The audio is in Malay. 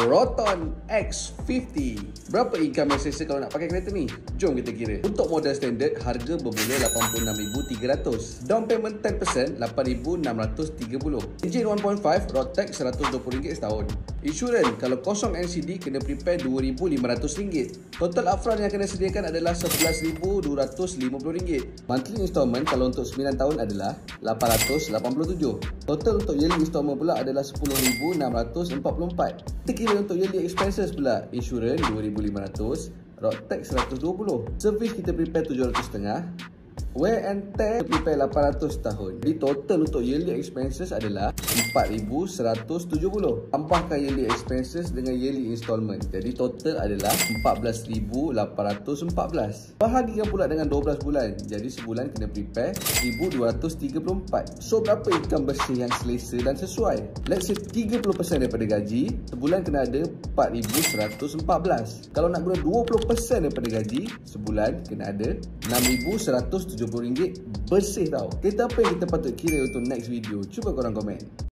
Proton X50. Berapa income yang selesa kalau nak pakai kereta ni? Jom kita kira. Untuk model standard, harga bermula RM86,300. Down payment 10%, RM8,630. Engine 1.5, road tax RM120 setahun. Insurans, kalau kosong NCD, kena prepare RM2,500. Total upfront yang kena sediakan adalah RM11,250. Monthly installment kalau untuk 9 tahun adalah RM887. Total untuk yearly installment pula adalah RM10,644. Kita kira untuk yearly expenses pula. Insurans RM2,500, road tax RM120. Service kita prepare RM750. Wear and tear kita prepare RM800 tahun. Jadi total untuk yearly expenses adalah RM4,170. Tambahkan yearly expenses dengan yearly installment. Jadi total adalah RM14,814. Bahagikan pula dengan 12 bulan. Jadi sebulan kena prepare RM1,234. So berapa income bersih yang selesa dan sesuai? Let's say 30% daripada gaji, sebulan kena ada RM4,114. Kalau nak guna 20% daripada gaji, sebulan kena ada RM6,170 bersih tau. Kereta apa yang kita patut kira untuk next video? Cuba korang komen.